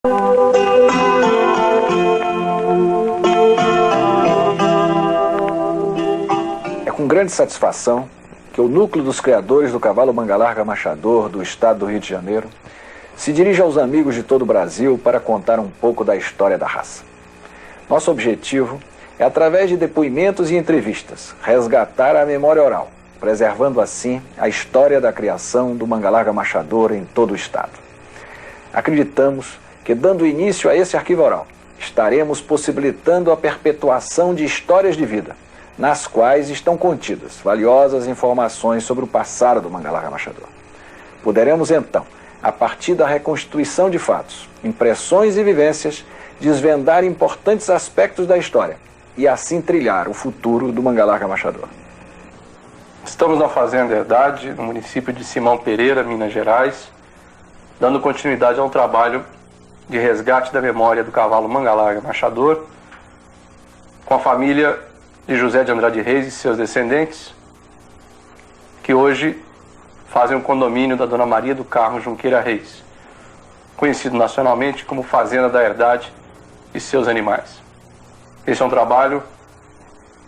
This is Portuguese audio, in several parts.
É com grande satisfação que o núcleo dos criadores do cavalo manga larga machador do estado do Rio de Janeiro se dirige aos amigos de todo o Brasil para contar um pouco da história da raça. Nosso objetivo é, através de depoimentos e entrevistas, resgatar a memória oral, preservando assim a história da criação do manga larga machador em todo o estado. Acreditamos que, dando início a esse arquivo oral, estaremos possibilitando a perpetuação de histórias de vida, nas quais estão contidas valiosas informações sobre o passado do manga larga machador. Poderemos então, a partir da reconstituição de fatos, impressões e vivências, desvendar importantes aspectos da história e assim trilhar o futuro do manga larga machador. Estamos na Fazenda Herdade, no município de Simão Pereira, Minas Gerais, dando continuidade ao trabalho de resgate da memória do cavalo manga larga machador, com a família de José de Andrade Reis e seus descendentes, que hoje fazem o condomínio da Dona Maria do Carmo Junqueira Reis, conhecido nacionalmente como Fazenda da Herdade e seus animais. Esse é um trabalho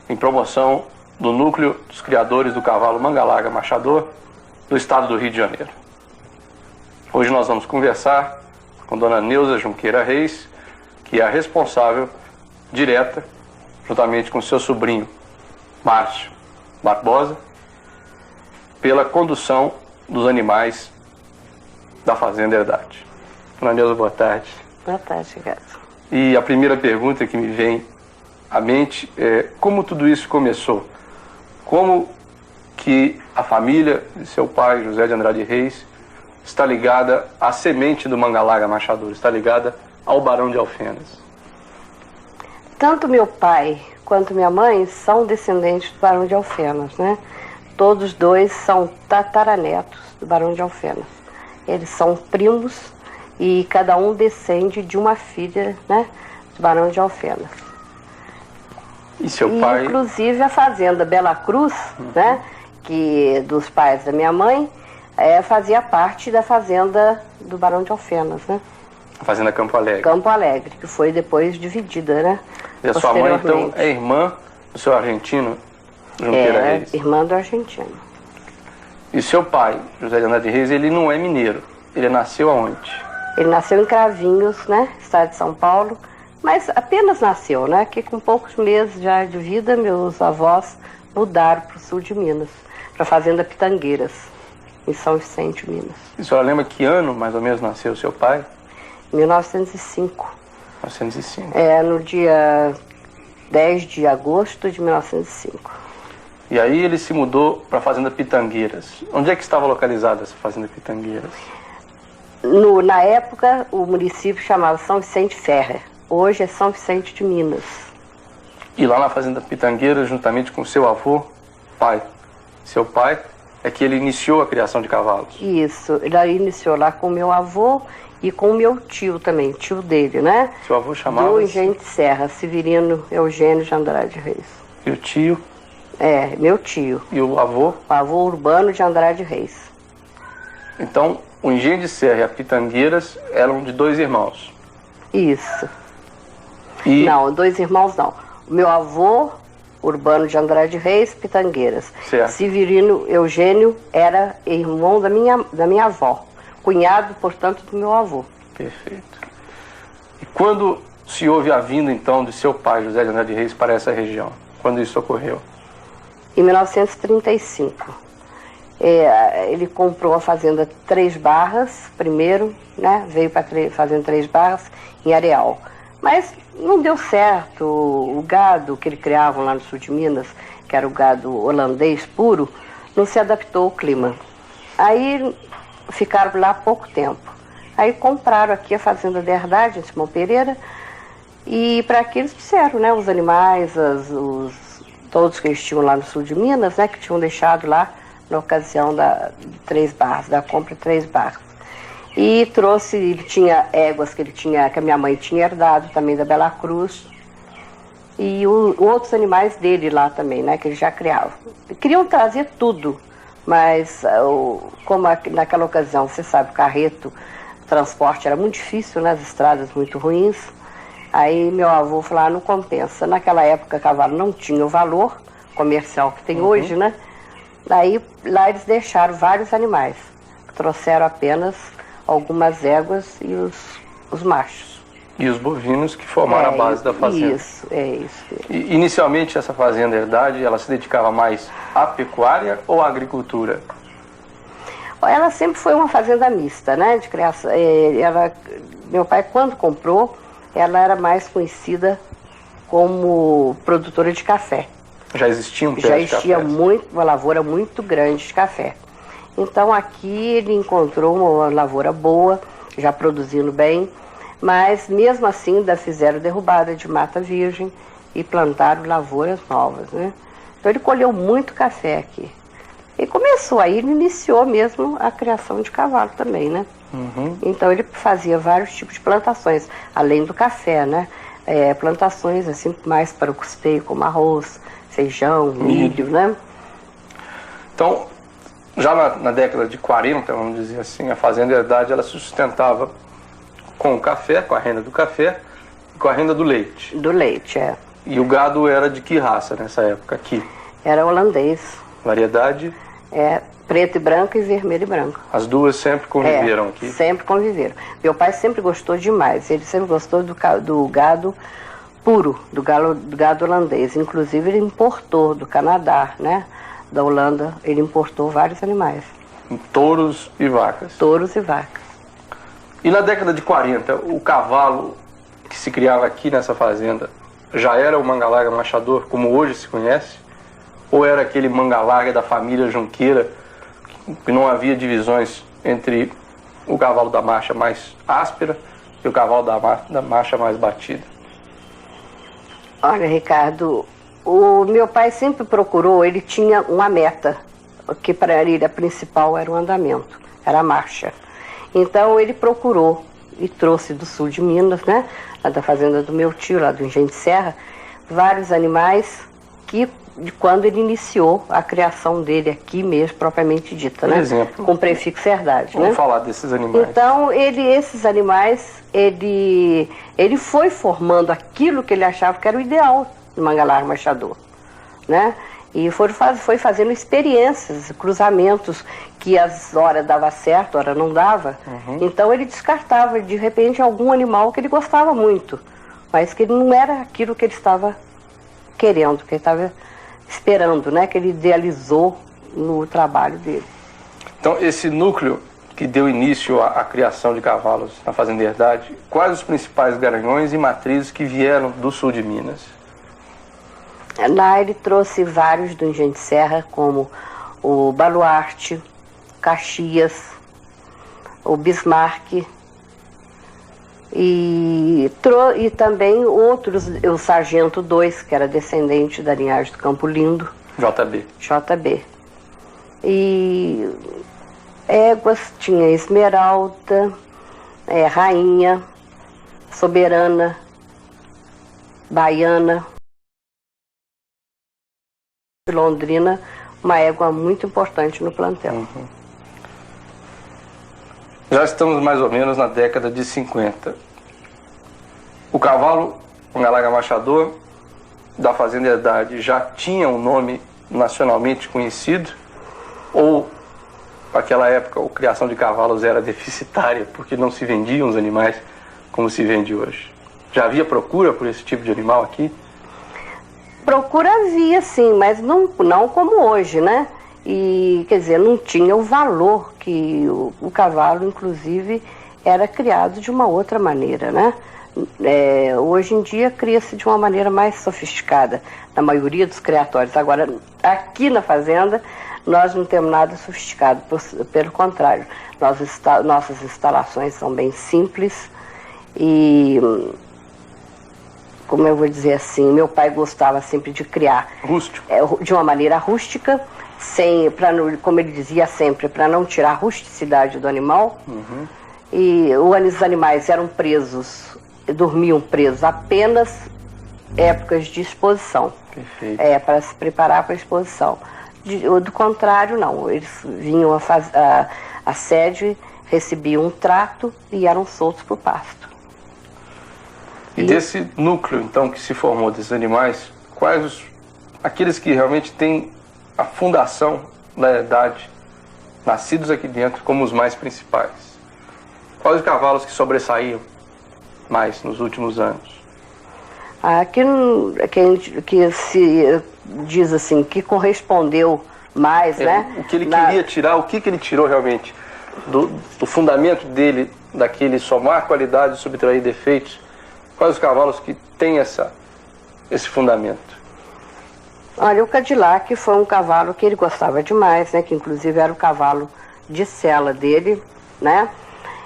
em promoção do núcleo dos criadores do cavalo manga larga machador do estado do Rio de Janeiro. Hoje nós vamos conversar com Dona Neuza Junqueira Reis, que é a responsável direta, juntamente com seu sobrinho Márcio Barbosa, pela condução dos animais da Fazenda Herdade. Dona Neuza, boa tarde. Boa tarde, gato. E a primeira pergunta que me vem à mente é como tudo isso começou? Como que a família de seu pai, José de Andrade Reis, está ligada à semente do manga larga machador, está ligada ao Barão de Alfenas? Tanto meu pai quanto minha mãe são descendentes do Barão de Alfenas, né? Todos dois são tataranetos do Barão de Alfenas. Eles são primos e cada um descende de uma filha, né, do Barão de Alfenas. E seu pai? Inclusive a Fazenda Bela Cruz, né, que dos pais da minha mãe, fazia parte da Fazenda do Barão de Alfenas, né? A Fazenda Campo Alegre. Campo Alegre, que foi depois dividida, né? E a sua mãe, então, é irmã do seu argentino, Junqueira Reis? Irmã do argentino. E seu pai, José de Andrade Reis, ele não é mineiro. Ele nasceu aonde? Ele nasceu em Cravinhos, né? Estado de São Paulo. Mas apenas nasceu, né? Que com poucos meses já de vida, meus avós mudaram para o sul de Minas, para a Fazenda Pitangueiras, em São Vicente, Minas. E a senhora lembra que ano, mais ou menos, nasceu seu pai? 1905. 1905. No dia 10 de agosto de 1905. E aí ele se mudou para a Fazenda Pitangueiras. Onde é que estava localizada essa Fazenda Pitangueiras? Na época, o município chamava São Vicente Ferrer. Hoje é São Vicente de Minas. E lá na Fazenda Pitangueiras, juntamente com seu avô, pai, seu pai, é que ele iniciou a criação de cavalos. Isso, ele iniciou lá com meu avô e com o meu tio também, tio dele, né? Seu avô chamava? Do Engenho de Serra, Severino Eugênio de Andrade Reis. E o tio? Meu tio. E o avô? O avô Urbano de Andrade Reis. Então, o Engenho de Serra e a Pitangueiras eram de dois irmãos. Isso. E... Não, dois irmãos não. O meu avô, Urbano de Andrade Reis, Pitangueiras. Certo. Severino Eugênio era irmão da minha avó. Cunhado, portanto, do meu avô. Perfeito. E quando se houve a vinda, então, de seu pai, José de Andrade Reis, para essa região? Quando isso ocorreu? Em 1935. Ele comprou a Fazenda Três Barras, primeiro, né? Veio para a Fazenda Três Barras, em Areal. Mas não deu certo. O gado que ele criava lá no sul de Minas, que era o gado holandês puro, não se adaptou ao clima. Aí ficaram lá há pouco tempo. Aí compraram aqui a Fazenda da Herdade, em Simão Pereira, e para aqui eles fizeram, né, os animais, todos que eles tinham lá no sul de Minas, né, que tinham deixado lá na ocasião da Três Barras, da compra de Três Barras. E trouxe, ele tinha éguas que a minha mãe tinha herdado também da Bela Cruz, e outros animais dele lá também, né, que ele já criava. Queriam trazer tudo, mas como naquela ocasião, você sabe, o carreto transporte era muito difícil, né? As estradas muito ruins. Aí meu avô falou, não compensa. Naquela época, cavalo não tinha o valor comercial que tem hoje, né? Daí lá eles deixaram vários animais. Trouxeram apenas algumas éguas e os machos. E os bovinos que formaram a base da fazenda. Isso. E, inicialmente essa fazenda herdade, ela se dedicava mais à pecuária ou à agricultura? Ela sempre foi uma fazenda mista, né? De criação. Meu pai, quando comprou, ela era mais conhecida como produtora de café. Já existia um pé de Já café? existia uma lavoura muito grande de café. Então aqui ele encontrou uma lavoura boa, já produzindo bem, mas mesmo assim ainda fizeram derrubada de mata virgem e plantaram lavouras novas, né? Então ele colheu muito café aqui. E começou aí, ele iniciou mesmo a criação de cavalo também, né? Então ele fazia vários tipos de plantações, além do café, né? Plantações assim mais para o custeio, como arroz, feijão, milho, né? Então, já na década de 40, vamos dizer assim, a fazenda herdade ela se sustentava com o café, com a renda do café e com a renda do leite. Do leite, E o gado era de que raça nessa época aqui? Era holandês. Variedade? Preto e branco e vermelho e branco. As duas sempre conviveram aqui? Sempre conviveram. Meu pai sempre gostou demais. Ele sempre gostou do gado puro, do gado holandês. Inclusive ele importou do Canadá, né? Da Holanda, ele importou vários animais. Touros e vacas? Touros e vacas. E na década de 40, o cavalo que se criava aqui nessa fazenda já era o manga larga machador, como hoje se conhece? Ou era aquele manga larga da família Junqueira, que não havia divisões entre o cavalo da marcha mais áspera e o cavalo da marcha mais batida? Olha, Ricardo, o meu pai sempre procurou, ele tinha uma meta, que para ele a principal era o andamento, era a marcha. Então ele procurou e trouxe do sul de Minas, né, lá da fazenda do meu tio, lá do Engenho de Serra, vários animais que, de quando ele iniciou a criação dele aqui mesmo, propriamente dita, né? Por exemplo? Com prefixo herdade, Vamos né? falar desses animais. Então, esses animais, ele foi formando aquilo que ele achava que era o ideal do manga larga machador, né? E foi fazendo experiências, cruzamentos, que às horas dava certo, hora não dava. Então ele descartava, de repente, algum animal que ele gostava muito, mas que não era aquilo que ele estava querendo, que ele estava esperando, né? Que ele idealizou no trabalho dele. Então, esse núcleo que deu início à criação de cavalos na fazenda herdade, quais os principais garanhões e matrizes que vieram do sul de Minas? Lá ele trouxe vários do Engenho de Serra, como o Baluarte, Caxias, o Bismarck, e também outros, o Sargento II, que era descendente da linhagem do Campo Lindo. JB. E éguas, tinha Esmeralda, Rainha, Soberana, Baiana, Londrina, uma égua muito importante no plantel. Já estamos mais ou menos na década de 50. O cavalo, o manga larga machador, da fazenda herdade, já tinha um nome nacionalmente conhecido? Ou, naquela época, a criação de cavalos era deficitária, porque não se vendiam os animais como se vende hoje? Já havia procura por esse tipo de animal aqui? Procura havia, sim, mas não como hoje, né? E, quer dizer, não tinha o valor que o cavalo, inclusive, era criado de uma outra maneira, né? Hoje em dia cria-se de uma maneira mais sofisticada, na maioria dos criatórios. Agora, aqui na fazenda, nós não temos nada sofisticado, pelo contrário. Nossas instalações são bem simples e, como eu vou dizer assim, meu pai gostava sempre de criar de uma maneira rústica, como ele dizia sempre, para não tirar a rusticidade do animal. E os animais eram dormiam presos apenas épocas de exposição. Perfeito. Para se preparar para a exposição. Do contrário, não. Eles vinham a sede recebiam um trato e eram soltos para o pasto. E desse núcleo, então, que se formou desses animais, quais aqueles que realmente têm a fundação da herdade, nascidos aqui dentro, como os mais principais? Quais os cavalos que sobressaíam mais nos últimos anos? Que se diz assim, que correspondeu mais, né? O que ele queria tirar, o que ele tirou realmente do fundamento dele, daquele somar qualidades e subtrair defeitos? Quais os cavalos que têm esse fundamento? Olha, o Cadillac foi um cavalo que ele gostava demais, né? Que inclusive era o cavalo de sela dele, né?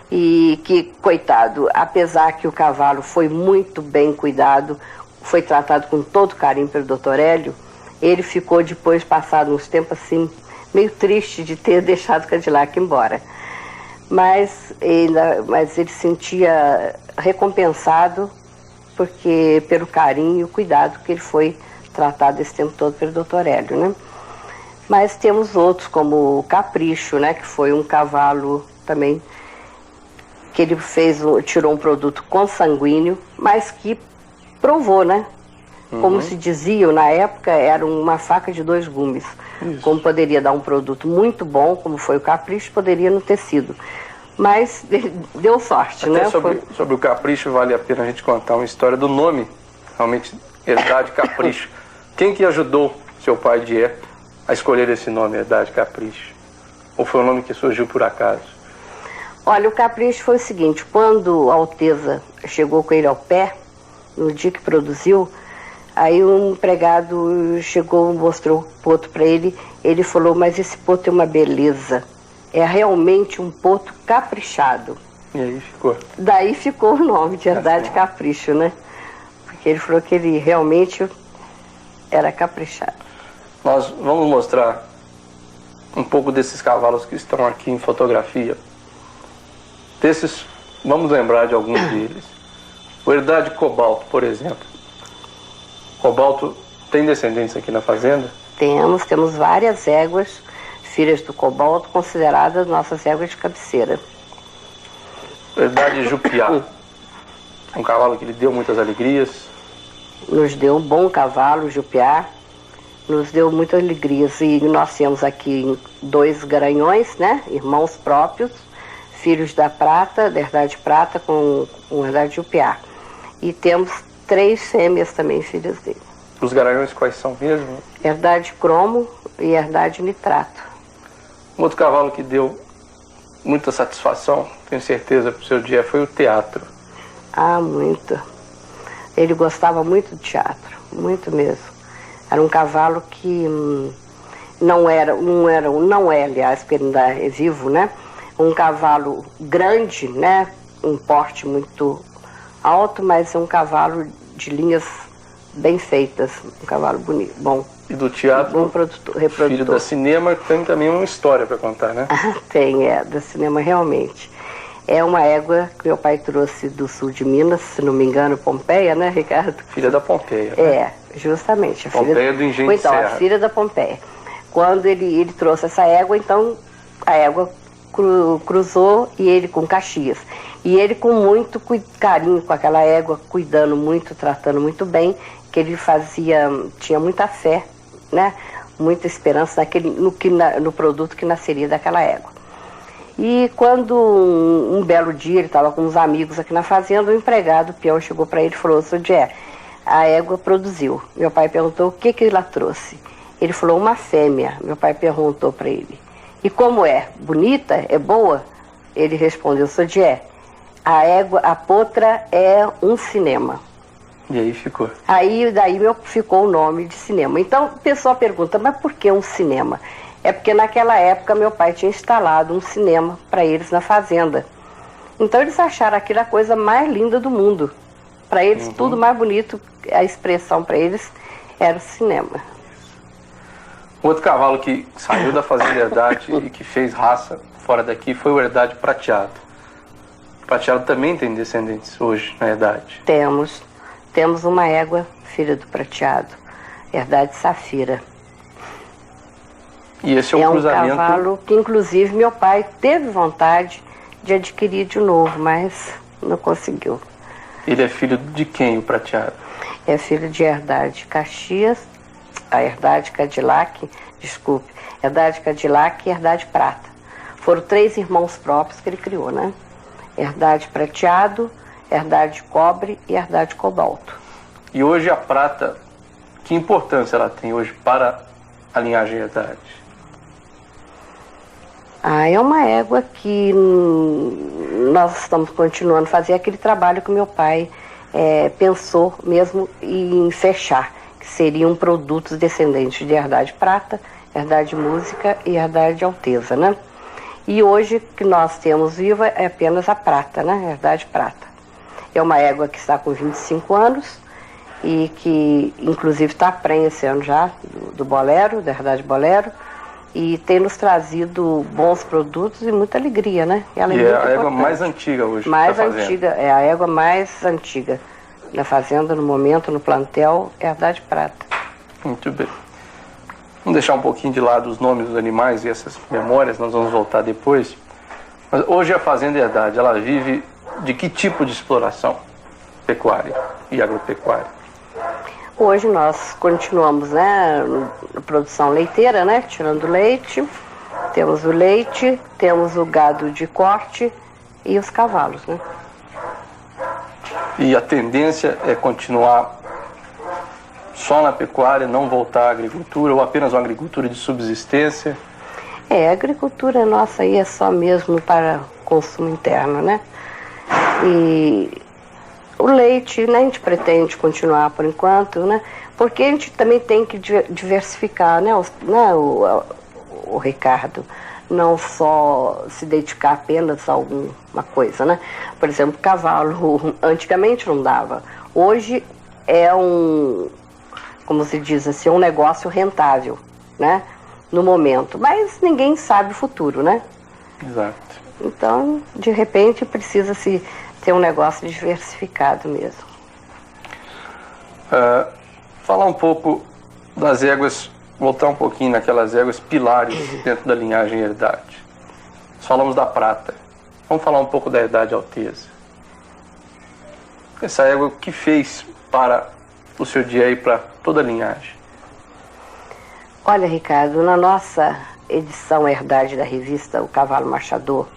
E que, coitado, apesar que o cavalo foi muito bem cuidado, foi tratado com todo carinho pelo Dr. Hélio, ele ficou depois, passado uns tempos assim, meio triste de ter deixado o Cadillac embora. Mas ele sentia recompensado pelo carinho e o cuidado que ele foi tratado esse tempo todo pelo Dr. Hélio, né? Mas temos outros, como o Capricho, né? Que foi um cavalo também que ele tirou um produto consanguíneo, mas que provou, né? Como se diziam na época, era uma faca de dois gumes. Isso. Como poderia dar um produto muito bom, como foi o Capricho, poderia não ter sido. Mas deu sorte, até né? Sobre o Capricho, vale a pena a gente contar uma história do nome, realmente, Herdade Capricho. Quem que ajudou seu pai Dié a escolher esse nome, Herdade Capricho? Ou foi um nome que surgiu por acaso? Olha, o Capricho foi o seguinte, quando a Alteza chegou com ele ao pé, no dia que produziu, aí um empregado chegou, mostrou o poto para ele, ele falou, mas esse poto tem uma beleza, é realmente um poto caprichado. E aí ficou? Daí ficou o nome de Herdade Capricho, né? Porque ele falou que ele realmente era caprichado. Nós vamos mostrar um pouco desses cavalos que estão aqui em fotografia. Vamos lembrar de alguns deles. O Herdade Cobalto, por exemplo. Cobalto tem descendentes aqui na fazenda? Temos várias éguas, filhas do Cobalto, consideradas nossas éguas de cabeceira. Herdade Jupiá. Um cavalo que lhe deu muitas alegrias. Nos deu um bom cavalo, Jupiá. Nos deu muitas alegrias. E nós temos aqui 2 garanhões, né? Irmãos próprios, filhos da Prata, da Herdade Prata, com Herdade Jupiá. E temos 3 fêmeas também, filhas dele. Os garanhões quais são mesmo? Herdade Cromo e Herdade Nitrato. Um outro cavalo que deu muita satisfação, tenho certeza, para o seu dia, foi o Teatro. Ah, muito. Ele gostava muito de teatro, muito mesmo. Era um cavalo que não é, aliás, porque ele ainda é vivo, né? Um cavalo grande, né? Um porte muito alto, mas é um cavalo de linhas bem feitas, um cavalo bonito, bom. E do teatro, bom reprodutor. Filho da Cinema, tem também uma história para contar, né? Tem, da Cinema realmente. É uma égua que meu pai trouxe do sul de Minas, se não me engano, Pompeia, né, Ricardo? Filha da Pompeia. Né? É, justamente. Pompeia do Engenho de Serra. Então, a filha da Pompeia. Quando ele trouxe essa égua, então a égua cruzou e ele com Caxias. E ele com muito carinho com aquela égua, cuidando muito, tratando muito bem, que ele tinha muita fé, né? Muita esperança no produto que nasceria daquela égua. E quando um belo dia ele estava com uns amigos aqui na fazenda, o empregado, o peão, chegou para ele e falou, seu Jé, a égua produziu. Meu pai perguntou o que ela trouxe. Ele falou, uma fêmea. Meu pai perguntou para ele, e como é? Bonita? É boa? Ele respondeu, seu Jé, a potra é um cinema. E aí ficou. Daí ficou o nome de cinema. Então o pessoal pergunta, mas por que um cinema? É porque naquela época meu pai tinha instalado um cinema para eles na fazenda. Então eles acharam aquilo a coisa mais linda do mundo. Para eles tudo mais bonito, a expressão para eles era o cinema. Outro cavalo que saiu da fazenda Herdade e que fez raça fora daqui foi o Herdade Prateado. O Prateado também tem descendentes hoje na Herdade. Temos uma égua, filha do Prateado, Herdade Safira. E esse é um cruzamento... cavalo que, inclusive, meu pai teve vontade de adquirir de novo, mas não conseguiu. Ele é filho de quem, o prateado? É filho de Herdade Caxias, a Herdade Cadillac, desculpe, Herdade Cadillac e Herdade Prata. Foram 3 irmãos próprios que ele criou, né? Herdade Prateado, Herdade Cobre e Herdade Cobalto. E hoje a prata, que importância ela tem hoje para a linhagem Herdade? É uma égua que nós estamos continuando a fazer aquele trabalho que meu pai pensou mesmo em fechar, que seriam produtos descendentes de Herdade Prata, Herdade Música e Herdade Alteza, né? E hoje que nós temos viva é apenas a prata, né? Herdade Prata. É uma égua que está com 25 anos e que inclusive está prenha esse ano já do Bolero, da Herdade Bolero, e tem nos trazido bons produtos e muita alegria, né? Ela e é a égua mais antiga hoje. Mais antiga, é a égua mais antiga na fazenda, no momento, no plantel, é a Herdade Prata. Muito bem. Vamos deixar um pouquinho de lado os nomes dos animais e essas memórias, nós vamos voltar depois. Mas hoje a Fazenda Herdade, ela vive de que tipo de exploração pecuária e agropecuária? Hoje nós continuamos, né, na produção leiteira, né, tirando leite, temos o leite, temos o gado de corte e os cavalos, né. E a tendência é continuar só na pecuária, não voltar à agricultura ou apenas uma agricultura de subsistência? A agricultura nossa aí é só mesmo para consumo interno, né, e o leite, né, a gente pretende continuar por enquanto, né? Porque a gente também tem que diversificar, né, o Ricardo, não só se dedicar apenas a alguma coisa, né? Por exemplo, cavalo, antigamente não dava. Hoje é como se diz assim, um negócio rentável, né? No momento, mas ninguém sabe o futuro, né? Exato. Então, de repente, precisa-se ter um negócio diversificado mesmo. Falar um pouco das éguas, voltar um pouquinho naquelas éguas pilares dentro da linhagem Herdade. Nós falamos da prata. Vamos falar um pouco da Herdade Alteza. Essa égua, o que fez para o seu dia e para toda a linhagem? Olha, Ricardo, na nossa edição Herdade da revista O Cavalo Marchador,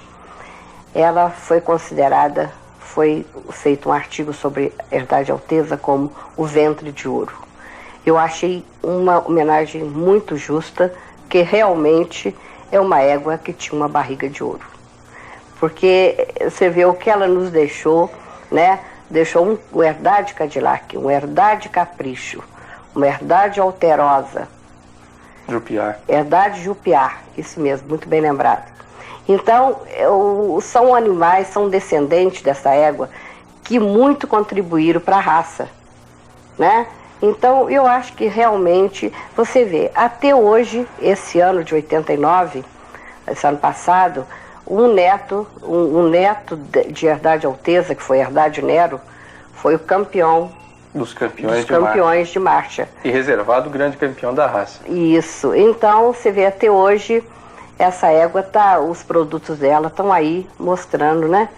ela foi considerada, foi feito um artigo sobre Herdade Alteza como o ventre de ouro. Eu achei uma homenagem muito justa, que realmente é uma égua que tinha uma barriga de ouro. Porque você vê o que ela nos deixou, né? Deixou um Herdade Cadillac, um Herdade Capricho, uma Herdade Alterosa. Jupiar. Herdade Jupiar, isso mesmo, muito bem lembrado. Então, são animais, são descendentes dessa égua que muito contribuíram para a raça, né? Então, eu acho que realmente, você vê, até hoje, esse ano de 89, esse ano passado, um neto de Herdade Alteza, que foi Herdade Nero, foi o campeão dos campeões de marcha. E reservado o grande campeão da raça. Isso. Então, você vê, até hoje, essa égua, os produtos dela estão aí mostrando, né?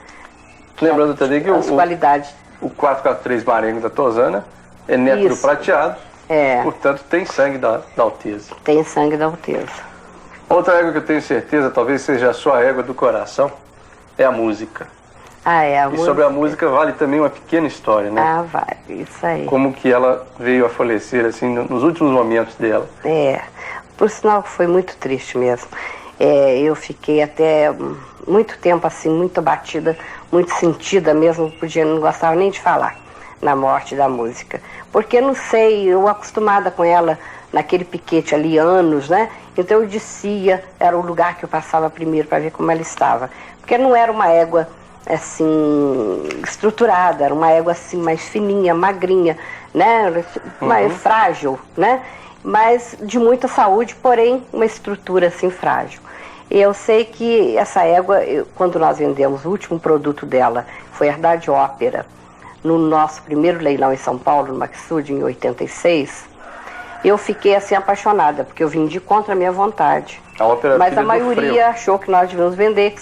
Lembrando também que as qualidades. O 443 Marengo da Tosana é neto do prateado, portanto tem sangue da Alteza. Tem sangue da Alteza. Outra égua que eu tenho certeza, talvez seja a sua égua do coração, é a música. A música. Sobre a música vale também uma pequena história, né? Vale, isso aí. Como que ela veio a falecer, assim, nos últimos momentos dela. Por sinal foi muito triste mesmo. Eu fiquei até muito tempo assim, muito abatida, muito sentida mesmo, não gostava nem de falar na morte da música. Porque, não sei, eu acostumada com ela naquele piquete ali, anos, né? Então eu descia, era o lugar que eu passava primeiro para ver como ela estava. Porque não era uma égua, assim, estruturada, era uma égua assim, mais fininha, magrinha, né? Mais frágil, né? Mas de muita saúde, porém uma estrutura assim frágil. E eu sei que essa égua, quando nós vendemos o último produto dela, foi a Herdade Ópera, no nosso primeiro leilão em São Paulo, no Maxud, em 86, eu fiquei assim apaixonada, porque eu vendi contra a minha vontade. A ópera. Mas a maioria achou que nós devíamos vender, que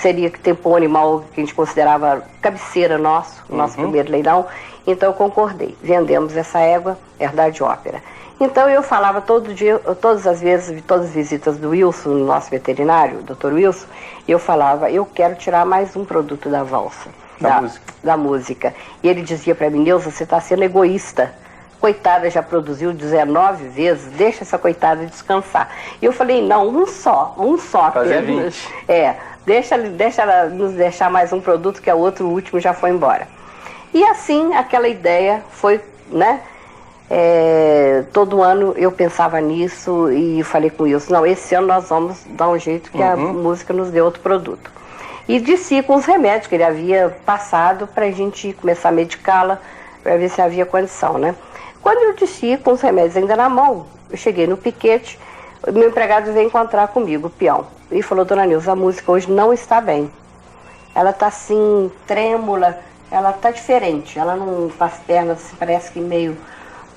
seria que tempo um animal que a gente considerava cabeceira nosso primeiro leilão. Então eu concordei, vendemos essa égua, Herdade Ópera. Então eu falava todo dia, todas as vezes, todas as visitas do Wilson, nosso veterinário, o Dr. Wilson, eu falava, eu quero tirar mais um produto da valsa, da música. E ele dizia para mim, Neuza, você está sendo egoísta. Coitada, já produziu 19 vezes, deixa essa coitada descansar. E eu falei, não, um só apenas. Deixa ela nos deixar mais um produto, que o último já foi embora. E assim, aquela ideia foi, né? Todo ano eu pensava nisso e falei com o Wilson, não, esse ano nós vamos dar um jeito que a música nos dê outro produto. E disse com os remédios que ele havia passado para a gente começar a medicá-la, para ver se havia condição, né? Quando eu disse com os remédios ainda na mão, eu cheguei no piquete, o meu empregado veio encontrar comigo, o peão, e falou, dona Neuza, a música hoje não está bem. Ela está assim, trêmula, ela está diferente, ela não, com as pernas assim, parece que meio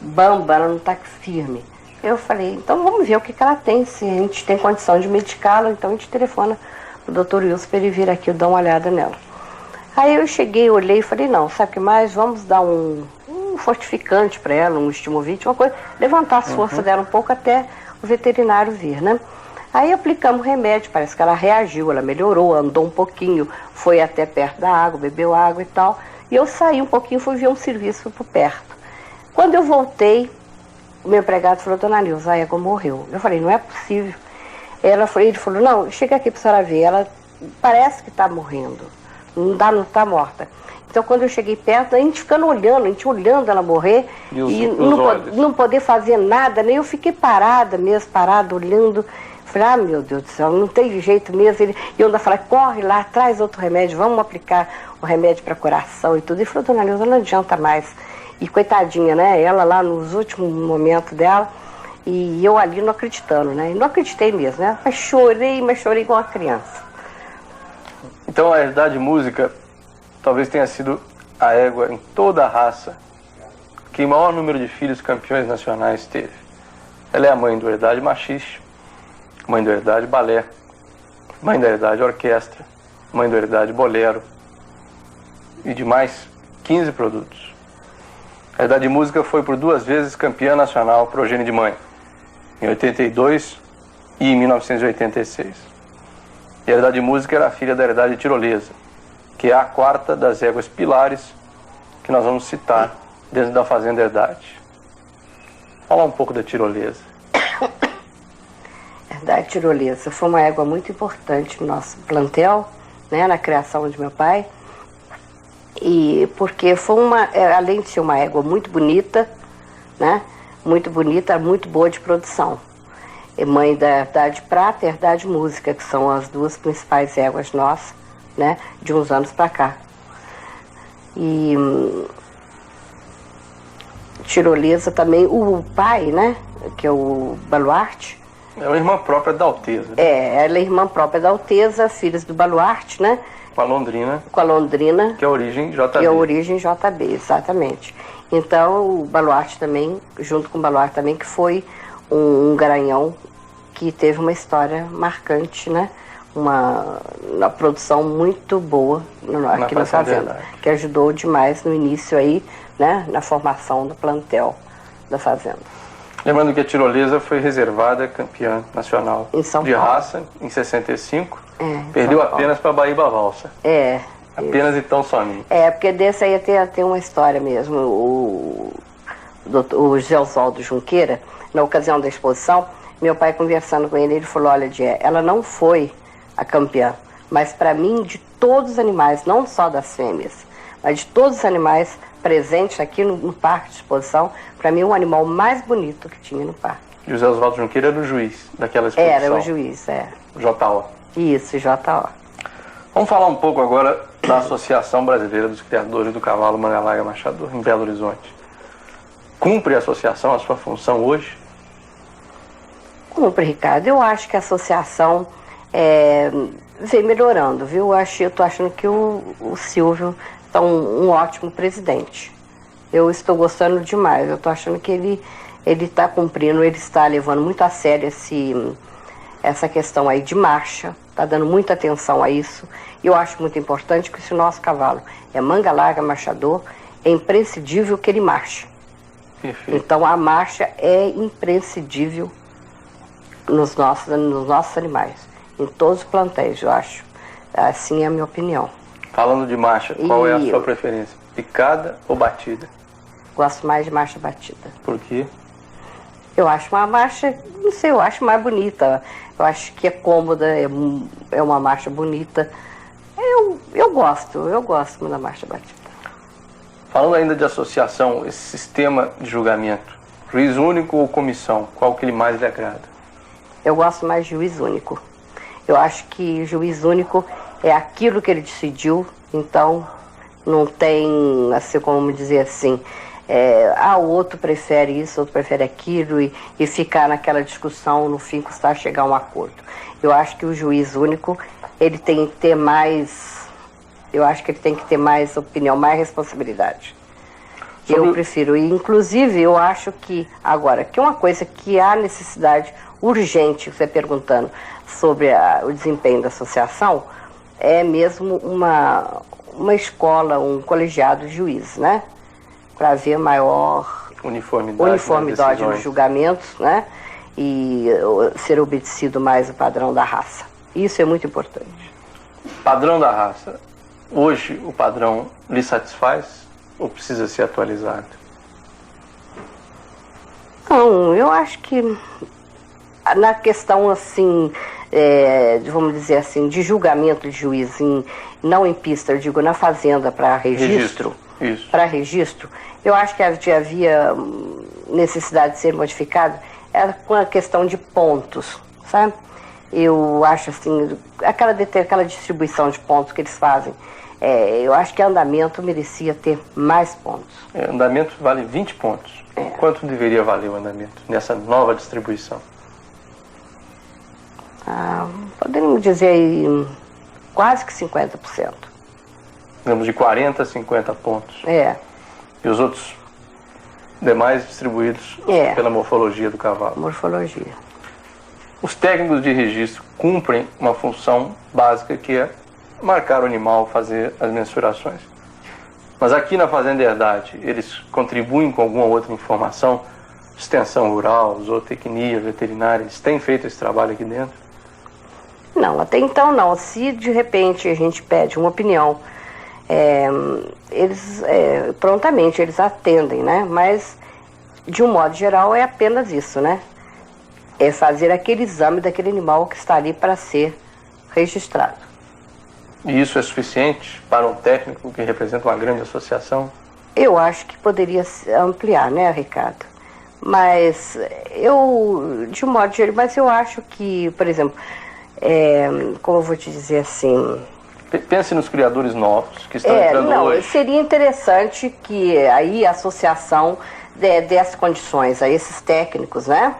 bamba, ela não está firme. Eu falei, então vamos ver o que ela tem, se a gente tem condição de medicá-la, então a gente telefona o Dr. Wilson para ele vir aqui e dar uma olhada nela. Aí eu cheguei, olhei e falei, não, sabe o que mais? Vamos dar um fortificante para ela, um estimovite, uma coisa, levantar as forças dela um pouco até o veterinário vir, né? Aí aplicamos remédio, parece que ela reagiu, ela melhorou, andou um pouquinho, foi até perto da água, bebeu água e tal. E eu saí um pouquinho, fui ver um serviço por perto. Quando eu voltei, o meu empregado falou, dona Neuza, a égua morreu. Eu falei, não é possível. Ele falou, não, chega aqui para a senhora ver, ela parece que está morrendo, não está morta. Então quando eu cheguei perto, a gente ficando olhando ela morrer e não poder fazer nada, nem eu fiquei parada, olhando. Falei, meu Deus do céu, não tem jeito mesmo. E eu ainda falei, corre lá, traz outro remédio, vamos aplicar o remédio para coração e tudo. Ele falou, dona Neuza, não adianta mais. E coitadinha, né, ela lá nos últimos momentos dela, e eu ali não acreditando, né, e não acreditei mesmo, né, mas chorei igual uma criança. Então a Herdade Música talvez tenha sido a égua em toda a raça que o maior número de filhos campeões nacionais teve. Ela é a mãe do Herdade Machiste, mãe do Herdade Balé, mãe da Herdade Orquestra, mãe do Herdade Bolero e de mais 15 produtos. A Herdade Música foi por 2 vezes campeã nacional progênie de mãe, em 82 e em 1986. E a Herdade Música era a filha da Herdade Tirolesa, que é a 4ª das éguas pilares que nós vamos citar dentro da Fazenda Herdade. Falar um pouco da Tirolesa. Herdade Tirolesa foi uma égua muito importante no nosso plantel, né, na criação de meu pai. E porque foi além de ser uma égua muito bonita, né, muito bonita, muito boa de produção. É mãe da Herdade Prata e Herdade Música, que são as 2 principais éguas nossas, né, de uns anos para cá. E Tirolesa também, o pai, né, que é o Baluarte. É uma irmã própria da Alteza. Né? Ela é irmã própria da Alteza, filhas do Baluarte, né? Com a Londrina. Com a Londrina. Que é a origem JB. Que é a origem JB, exatamente. Então, o Baluarte também, junto com o Baluarte também, que foi um garanhão que teve uma história marcante, né? Uma produção muito boa aqui na Fazenda, que ajudou demais no início aí, né? Na formação do plantel da Fazenda. Lembrando que a Tirolesa foi reservada campeã nacional de raça em 65. Perdeu apenas para a Baíba Valsa. Apenas e tão somente. Porque desse aí tem uma história mesmo. O José Oswaldo Junqueira, na ocasião da exposição, meu pai conversando com ele, ele falou, olha, Dié, ela não foi a campeã, mas para mim, de todos os animais, não só das fêmeas, mas de todos os animais presentes aqui no parque de exposição, para mim, o animal mais bonito que tinha no parque. José Oswaldo Junqueira era o juiz daquela exposição. Era o juiz, JO. Isso, JO. Vamos falar um pouco agora da Associação Brasileira dos Criadores do Cavalo Manga Machador, em Belo Horizonte. Cumpre a associação a sua função hoje? Cumpre, Ricardo. Eu acho que a associação vem melhorando, viu? Eu tô achando que o Silvio está um ótimo presidente. Eu estou gostando demais. Eu tô achando que ele está cumprindo, ele está levando muito a sério essa questão aí de marcha, está dando muita atenção a isso. E eu acho muito importante que se o nosso cavalo é manga larga marchador, é imprescindível que ele marche. Perfeito. Então a marcha é imprescindível nos nossos animais, em todos os plantéis, eu acho. Assim é a minha opinião. Falando de marcha, qual é a sua preferência? Picada ou batida? Gosto mais de marcha batida. Por quê? Eu acho uma marcha, não sei, eu acho mais bonita. Eu acho que é cômoda, é uma marcha bonita. Eu gosto da marcha batida. Falando ainda de associação, esse sistema de julgamento, juiz único ou comissão, qual que mais lhe agrada? Eu gosto mais de juiz único. Eu acho que juiz único é aquilo que ele decidiu, então não tem, assim, como dizer assim, o outro prefere isso, o outro prefere aquilo, e ficar naquela discussão, no fim, custar a chegar a um acordo. Eu acho que o juiz único, ele tem que ter mais, eu acho que ele tem que ter mais opinião, mais responsabilidade. Eu prefiro, e inclusive eu acho que, agora, que uma coisa que há necessidade urgente, você perguntando sobre o desempenho da associação, é mesmo uma escola, um colegiado de juízes, né? Para haver maior uniformidade nos julgamentos, né? E ser obedecido mais o padrão da raça. Isso é muito importante. Padrão da raça. Hoje o padrão lhe satisfaz ou precisa ser atualizado? Não, eu acho que na questão assim, vamos dizer assim, de julgamento de juiz, não em pista, eu digo na fazenda para registro. Isso. Para registro, eu acho que havia necessidade de ser modificado com a questão de pontos, sabe? Eu acho assim, aquela distribuição de pontos que eles fazem, eu acho que andamento merecia ter mais pontos. Andamento vale 20 pontos. Quanto deveria valer o andamento nessa nova distribuição? Podemos dizer aí, quase que 50%. Digamos de 40 a 50 pontos. E os outros demais distribuídos pela morfologia do cavalo. Morfologia. Os técnicos de registro cumprem uma função básica que é marcar o animal, fazer as mensurações. Mas aqui na Fazenda Herdade, eles contribuem com alguma outra informação? Extensão rural, zootecnia, veterinária, eles têm feito esse trabalho aqui dentro? Não, até então não. Se de repente a gente pede uma opinião, eles prontamente eles atendem, né? Mas de um modo geral é apenas isso, né? É fazer aquele exame daquele animal que está ali para ser registrado. E isso é suficiente para um técnico que representa uma grande associação? Eu acho que poderia ampliar, né, Ricardo? Mas de um modo geral, mas eu acho que, por exemplo, como eu vou te dizer assim... Pense nos criadores novos que estão entrando hoje. Seria interessante que aí a associação desse condições a esses técnicos, né?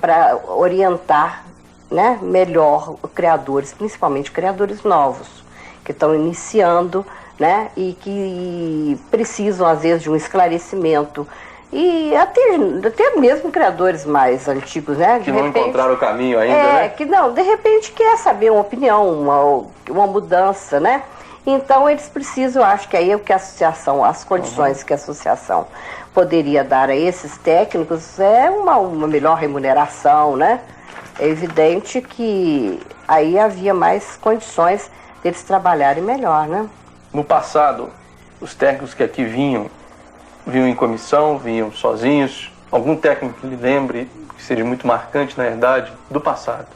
Para orientar, né, melhor criadores, principalmente criadores novos, que estão iniciando, né? E que precisam, às vezes, de um esclarecimento. E até mesmo criadores mais antigos, né? Que não encontraram o caminho ainda, né? Que não, de repente quer saber uma opinião, uma mudança, né? Então eles precisam, eu acho que aí é o que a associação, as condições que a associação poderia dar a esses técnicos é uma melhor remuneração, né? É evidente que aí havia mais condições deles trabalharem melhor, né? No passado, os técnicos que aqui vinham em comissão, vinham sozinhos? Algum técnico que lhe lembre, que seja muito marcante, na verdade, do passado?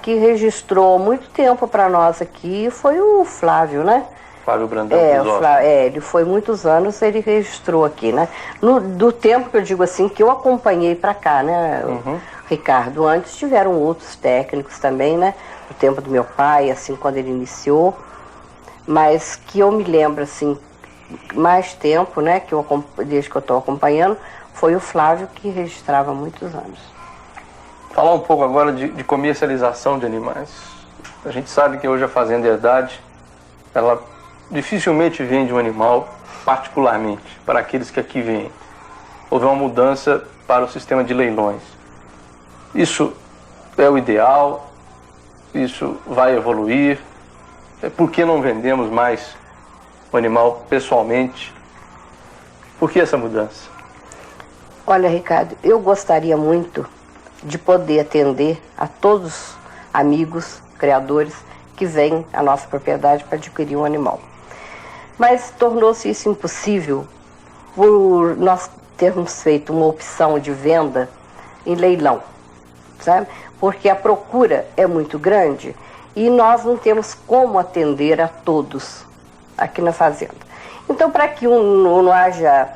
Que registrou muito tempo para nós aqui foi o Flávio, né? Flávio Brandão. Ele foi muitos anos, ele registrou aqui, né? Do tempo que eu digo assim, que eu acompanhei para cá, né, Ricardo? Antes tiveram outros técnicos também, né? No tempo do meu pai, assim, quando ele iniciou. Mas que eu me lembro, assim, mais tempo, né, desde que eu estou acompanhando, foi o Flávio que registrava há muitos anos. Falar um pouco agora de comercialização de animais. A gente sabe que hoje a Fazenda Herdade, ela dificilmente vende um animal particularmente, para aqueles que aqui vêm. Houve uma mudança para o sistema de leilões. Isso é o ideal? isso vai evoluir? Por que não vendemos mais o animal pessoalmente? Por que essa mudança? Olha, Ricardo, eu gostaria muito de poder atender a todos os amigos, criadores, que vêm à nossa propriedade para adquirir um animal. Mas tornou-se isso impossível por nós termos feito uma opção de venda em leilão, sabe? Porque a procura é muito grande e nós não temos como atender a todos aqui na fazenda. Então, para que não haja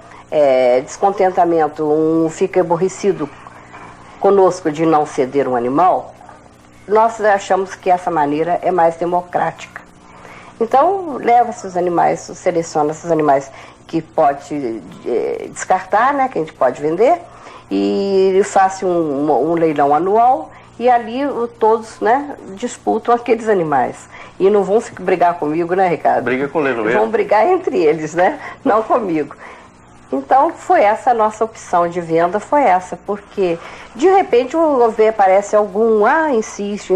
descontentamento, fique aborrecido conosco de não ceder um animal, nós achamos que essa maneira é mais democrática. Então, leva esses animais, seleciona esses animais que pode descartar, né, que a gente pode vender, e faça um leilão anual, e ali todos, né, disputam aqueles animais. E não vão brigar comigo, né, Ricardo? Briga com o leiloeiro. Vão brigar entre eles, né, não comigo. Então, foi essa a nossa opção de venda, foi essa, porque de repente aparece algum, insiste,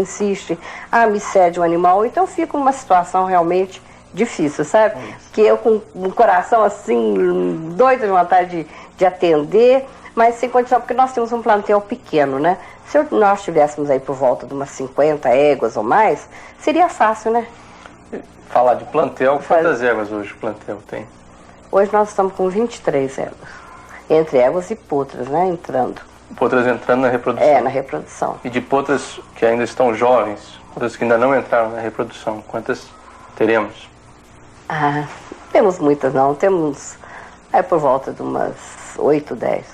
me cede um animal, então fica uma situação realmente difícil, sabe? Que eu com um coração assim, doido de vontade de atender, mas sem condição, porque nós temos um plantel pequeno, né? Se nós tivéssemos aí por volta de umas 50 éguas ou mais, seria fácil, né? Falar de plantel, quantas éguas hoje o plantel tem? Hoje nós estamos com 23 éguas, entre éguas e potras, né, entrando. Potras entrando na reprodução? Na reprodução. E de potras que ainda estão jovens, potras que ainda não entraram na reprodução, quantas teremos? Temos muitas não, temos por volta de umas 8, 10.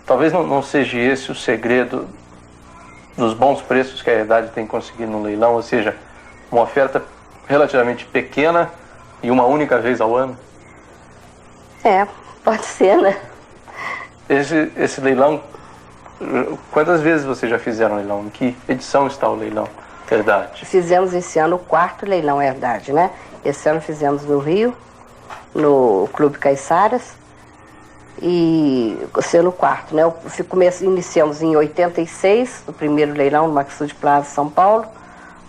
Talvez não seja esse o segredo dos bons preços que a herdade tem conseguido no leilão, ou seja, uma oferta relativamente pequena e uma única vez ao ano? Pode ser, né? Esse leilão, quantas vezes vocês já fizeram leilão? Em que edição está o leilão Herdade? Fizemos esse ano o 4º leilão Herdade, né? Esse ano fizemos no Rio, no Clube Caiçaras, e sendo o 4º, né? Iniciamos em 86, o primeiro leilão no Maxud Plaza, São Paulo,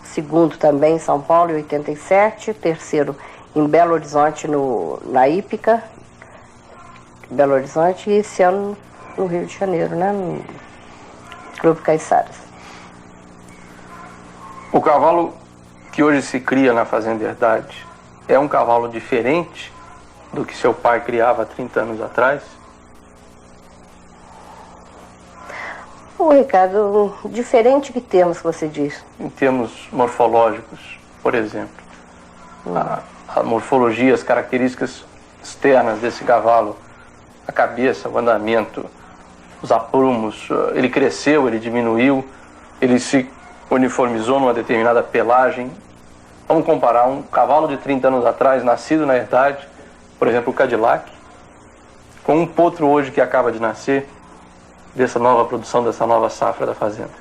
o segundo também em São Paulo, em 87, o terceiro em Belo Horizonte, na Hípica, Belo Horizonte, e esse ano no Rio de Janeiro, né, no Clube Caiçaras. O cavalo que hoje se cria na Fazenda Herdade é um cavalo diferente do que seu pai criava há 30 anos atrás? Ricardo, diferente que termos que você diz? Em termos morfológicos, por exemplo. A morfologia, as características externas desse cavalo, a cabeça, o andamento, os aprumos, ele cresceu, ele diminuiu, ele se uniformizou numa determinada pelagem. Vamos comparar um cavalo de 30 anos atrás, nascido na herdade, por exemplo, o Cadillac, com um potro hoje que acaba de nascer, dessa nova produção, dessa nova safra da fazenda.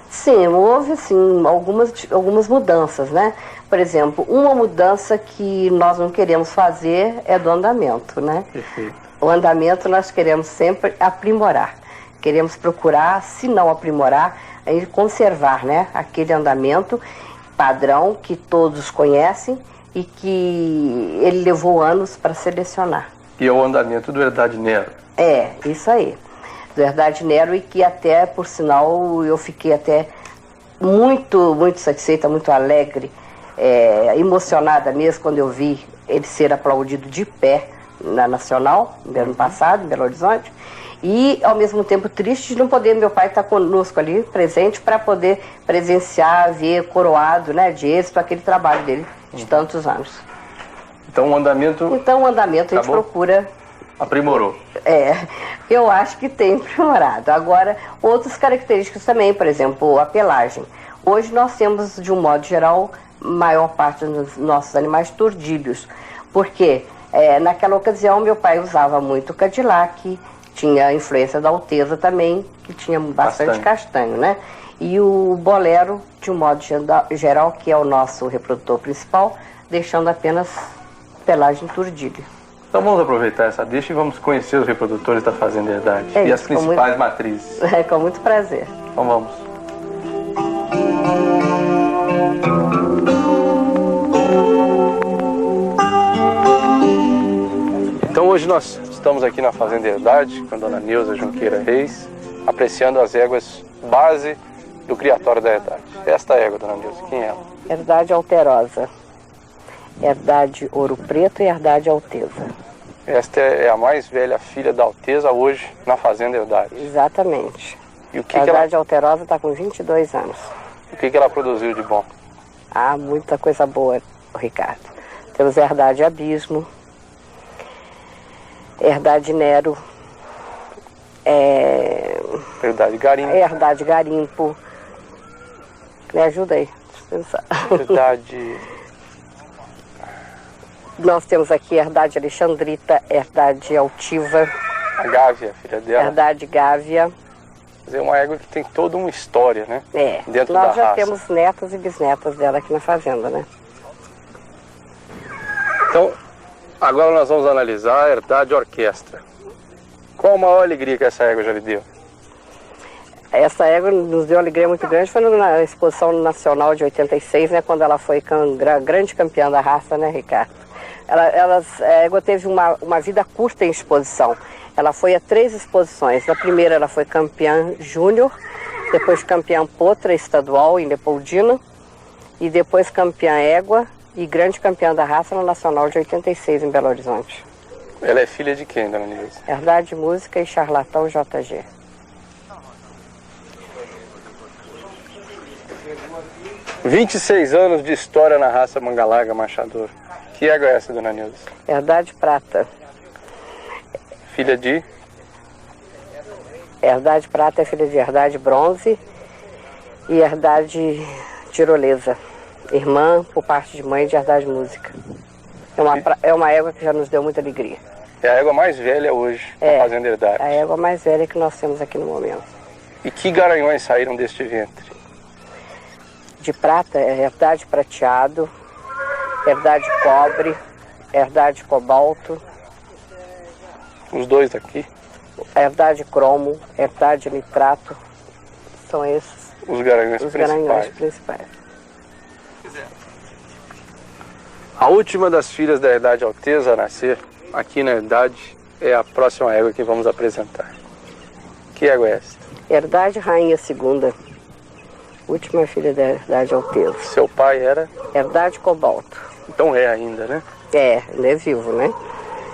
Sim, houve sim algumas mudanças, né? Por exemplo, uma mudança que nós não queremos fazer é do andamento, né? Perfeito. O andamento nós queremos sempre aprimorar. Queremos procurar, se não aprimorar, a gente conservar, né, aquele andamento padrão que todos conhecem e que ele levou anos para selecionar. E é o andamento do Herdade Nero. Isso aí. Do Herdade Nero, e que até, por sinal, eu fiquei até muito satisfeita, muito alegre, emocionada mesmo quando eu vi ele ser aplaudido de pé na Nacional, no ano passado, em Belo Horizonte, e ao mesmo tempo triste de não poder meu pai estar conosco ali, presente, para poder presenciar, ver coroado, né, de êxito aquele trabalho dele de tantos anos. Então o andamento a gente procura... Aprimorou. Eu acho que tem aprimorado. Agora, outras características também, por exemplo, a pelagem. Hoje nós temos, de um modo geral, maior parte dos nossos animais tordilhos, porque naquela ocasião meu pai usava muito Cadillac, tinha a influência da Alteza também, que tinha bastante castanho, né? E o Bolero, de um modo geral, que é o nosso reprodutor principal, deixando apenas pelagem tordilho. Então vamos aproveitar essa deixa e vamos conhecer os reprodutores da Fazenda Herdade e as principais matrizes. Com muito prazer. Então vamos. Então hoje nós estamos aqui na Fazenda Herdade com a dona Neuza Junqueira Reis, apreciando as éguas base do criatório da Herdade. Esta égua, dona Neuza, quem é ela? Herdade Alterosa. Herdade Ouro Preto e Herdade Alteza. Esta é a mais velha filha da Alteza hoje na Fazenda Herdade. Exatamente. E o que a Herdade ela... Alterosa está com 22 anos. O que ela produziu de bom? Ah, muita coisa boa, Ricardo. Temos Herdade Abismo, Herdade Nero, Herdade Garimpo. Herdade Garimpo. Me ajuda aí. Deixa eu pensar. Herdade... Nós temos aqui Herdade Alexandrita, Herdade Altiva. A Gávea, filha dela. Herdade Gávea. É uma égua que tem toda uma história, né? É, dentro nós da já raça. temos netas e bisnetas dela aqui na fazenda, né? Então, agora nós vamos analisar a Herdade Orquestra. Qual a maior alegria que essa égua já lhe deu? Essa égua nos deu uma alegria muito grande, foi na Exposição Nacional de 86, né? Quando ela foi grande campeã da raça, né, Ricardo? A égua teve uma vida curta em exposição. Ela foi a 3 exposições. Na primeira ela foi campeã júnior, depois campeã potra estadual em Leopoldina, e depois campeã égua e grande campeã da raça no Nacional de 86 em Belo Horizonte. Ela é filha de quem, dona Neuza? Herdade Música e Charlatão JG. – 26 anos de história na raça Mangalarga Machador. Que égua é essa, dona Neuza? Herdade Prata. Filha de? Herdade Prata é filha de Herdade Bronze e Herdade Tirolesa. Irmã, por parte de mãe, de Herdade Música. É uma égua que já nos deu muita alegria. É a égua mais velha hoje na Fazenda Herdade. A égua mais velha que nós temos aqui no momento. E que garanhões saíram deste ventre? De prata, é Herdade Prateado, Herdade Cobre, Herdade Cobalto. Os dois aqui? Herdade Cromo, Herdade Nitrato. São esses os garanhões principais. A última das filhas da Herdade Alteza a nascer aqui na Herdade é a próxima égua que vamos apresentar. Que égua é esta? Herdade Rainha Segunda, última filha da Herdade Alteza. Seu pai era? Herdade Cobalto. Então é ainda, né? É, ele é vivo, né?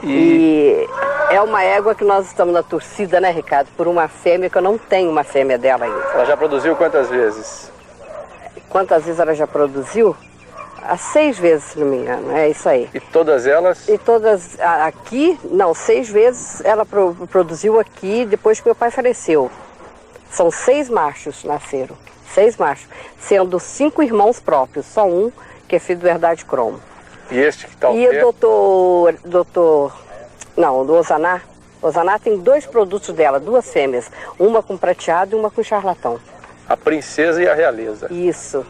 E é uma égua que nós estamos na torcida, né, Ricardo? Por uma fêmea, que eu não tenho uma fêmea dela ainda. Ela já produziu quantas vezes? Quantas vezes ela já produziu? 6 vezes, se não me engano, é isso aí. E todas elas? E todas aqui, não, 6 vezes ela produziu aqui depois que meu pai faleceu. São 6 machos nasceram, 6 machos, sendo 5 irmãos próprios, só um que é filho do Herdade Cromo. E este que está ao pé? E o do Osaná. Osaná tem 2 produtos dela, 2 fêmeas, uma com prateado e uma com charlatão. A princesa e a realeza. Isso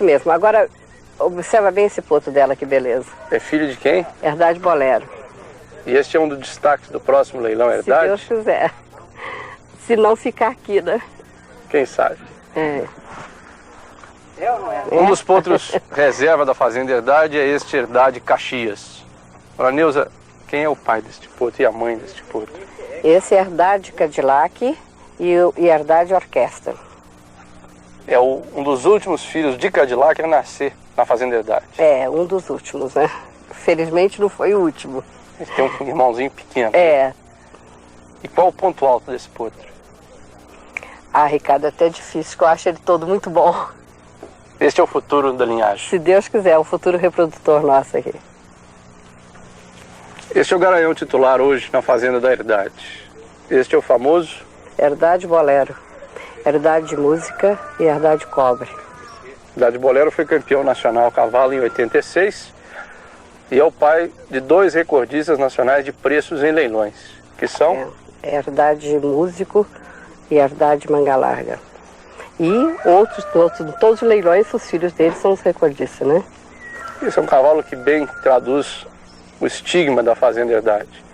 mesmo. Agora, observa bem esse potro dela, que beleza. É filho de quem? Herdade Bolero. E este é um dos destaques do próximo leilão Herdade? Se Deus quiser. Se não ficar aqui, né? Quem sabe? É. Um dos potros reserva da Fazenda Herdade é este Herdade Caxias. Ora, Neuza, quem é o pai deste potro e a mãe deste potro? Esse é Herdade Cadillac e Herdade Orquestra. É um dos últimos filhos de Cadillac a nascer na Fazenda Herdade. É, um dos últimos, né? Felizmente não foi o último. Ele tem um irmãozinho pequeno. É. E qual o ponto alto desse potro? Ah, Ricardo, é até difícil, que eu acho ele todo muito bom. Este é o futuro da linhagem. Se Deus quiser, o futuro reprodutor nosso aqui. Este é o garanhão titular hoje na Fazenda da Herdade. Este é o famoso? Herdade Bolero, Herdade Música e Herdade Cobre. Herdade Bolero foi campeão nacional cavalo em 86 e é o pai de 2 recordistas nacionais de preços em leilões, que são? Herdade Músico e Herdade Mangalarga. E todos os leilões, os filhos deles são os recordistas, né? Esse é um cavalo que bem traduz o estigma da Fazenda Herdade.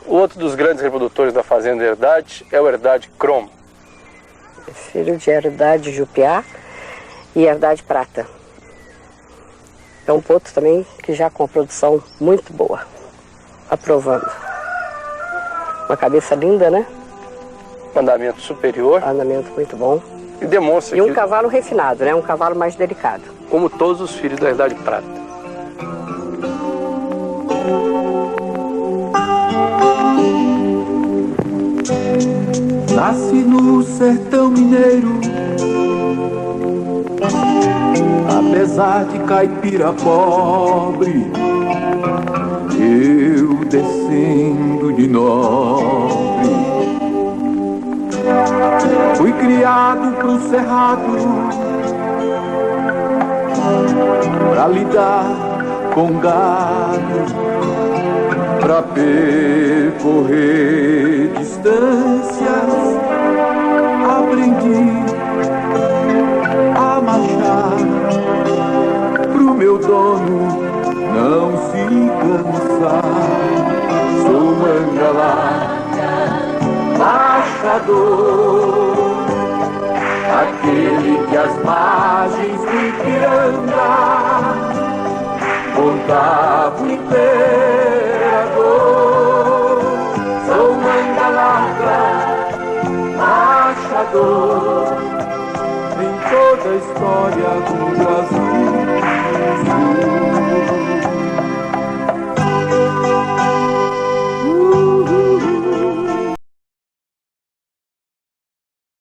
O outro dos grandes reprodutores da Fazenda Herdade é o Herdade Cromo. Filho de Herdade Jupiá e Herdade Prata. É um potro também que já com uma produção muito boa. Aprovando. Uma cabeça linda, né? Andamento superior. Andamento muito bom. E demonstra E um que, cavalo refinado, né? Um cavalo mais delicado. como todos os filhos da Herdade Prata. Nasci no sertão mineiro, apesar de caipira pobre, eu descendo de nobre. Fui criado pro cerrado, pra lidar com gado, pra percorrer distâncias. Aprendi a marchar pro meu dono não se cansar. Sou Mangalarga, machador, aquele que as margens do Ipiranga contava o tempo